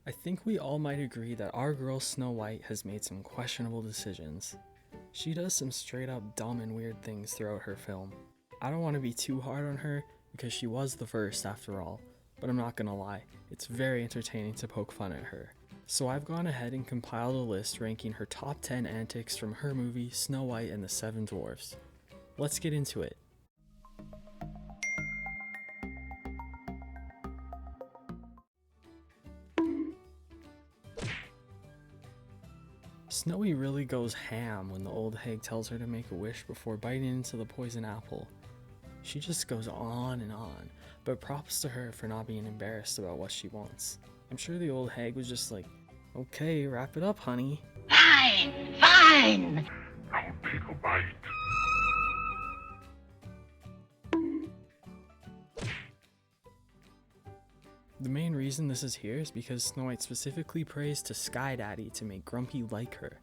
I think we all might agree that our girl Snow White has made some questionable decisions. She does some straight up dumb and weird things throughout her film. I don't want to be too hard on her because she was the first after all, but I'm not gonna lie, it's very entertaining to poke fun at her. So I've gone ahead and compiled a list ranking her top 10 antics from her movie Snow White and the Seven Dwarfs. Let's get into it. Snowy really goes ham when the old hag tells her to make a wish before biting into the poison apple. She just goes on and on, but props to her for not being embarrassed about what she wants. I'm sure the old hag was just like, okay, wrap it up, honey. Fine, fine. Now take a bite. The main reason this is here is because Snow White specifically prays to Sky Daddy to make Grumpy like her.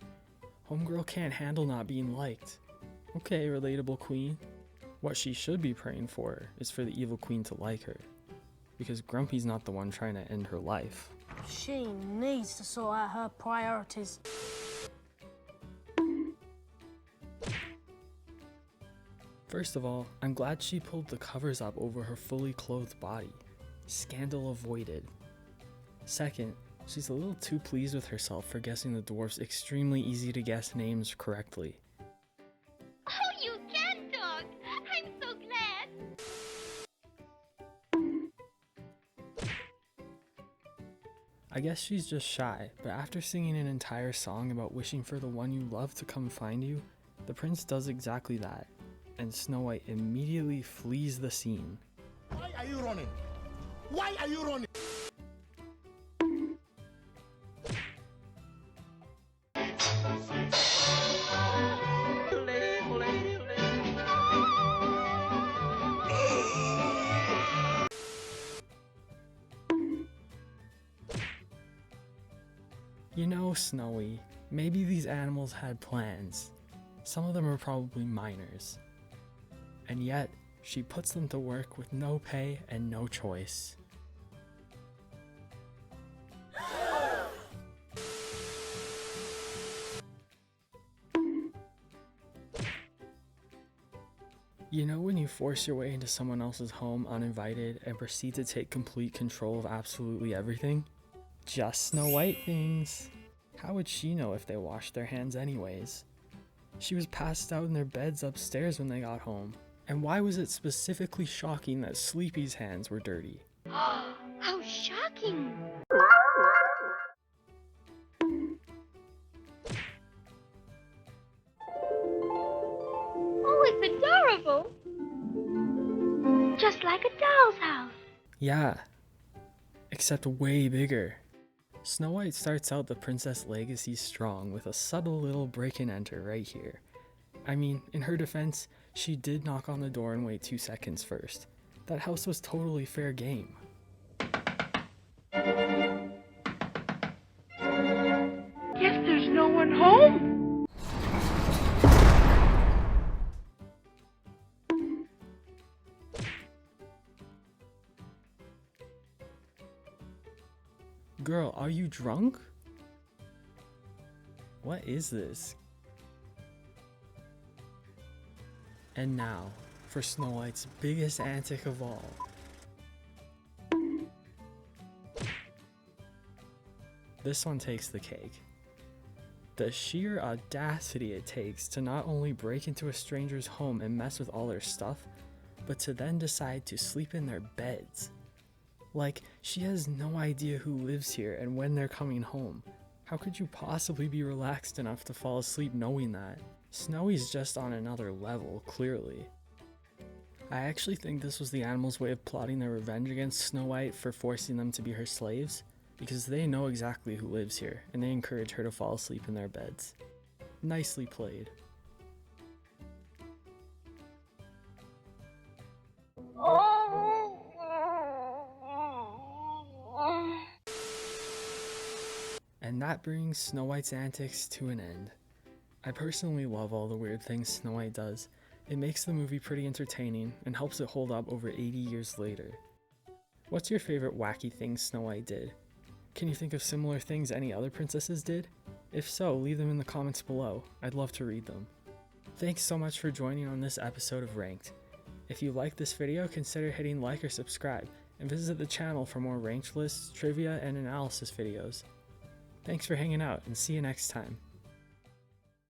Homegirl can't handle not being liked. Okay, relatable queen. What she should be praying for is for the evil queen to like her, because Grumpy's not the one trying to end her life. She needs to sort out her priorities. First of all, I'm glad she pulled the covers up over her fully clothed body. Scandal avoided. Second, she's a little too pleased with herself for guessing the dwarf's extremely easy to guess names correctly. Oh, you can talk! I'm so glad! I guess she's just shy, but after singing an entire song about wishing for the one you love to come find you, the prince does exactly that, and Snow White immediately flees the scene. Why are you running? Why are you running? You know, Snowy, maybe these animals had plans. Some of them are probably minors. And yet, she puts them to work with no pay and no choice. You know when you force your way into someone else's home uninvited and proceed to take complete control of absolutely everything? Just Snow White things. How would she know if they washed their hands anyways? She was passed out in their beds upstairs when they got home. And why was it specifically shocking that Sleepy's hands were dirty? How shocking! Oh, it's adorable! Just like a doll's house. Yeah, except way bigger. Snow White starts out the princess legacy strong with a subtle little break and enter right here. I mean, in her defense, she did knock on the door and wait 2 seconds first. That house was totally fair game. Guess there's no one home. Girl, are you drunk? What is this? And now, for Snow White's biggest antic of all. This one takes the cake. The sheer audacity it takes to not only break into a stranger's home and mess with all their stuff, but to then decide to sleep in their beds. Like, she has no idea who lives here and when they're coming home. How could you possibly be relaxed enough to fall asleep knowing that? Snowy's just on another level, clearly. I actually think this was the animals' way of plotting their revenge against Snow White for forcing them to be her slaves, because they know exactly who lives here, and they encourage her to fall asleep in their beds. Nicely played. And that brings Snow White's antics to an end. I personally love all the weird things Snow White does. It makes the movie pretty entertaining and helps it hold up over 80 years later. What's your favorite wacky thing Snow White did? Can you think of similar things any other princesses did? If so, leave them in the comments below. I'd love to read them. Thanks so much for joining on this episode of Ranked. If you liked this video, consider hitting like or subscribe, and visit the channel for more ranked lists, trivia, and analysis videos. Thanks for hanging out, and see you next time.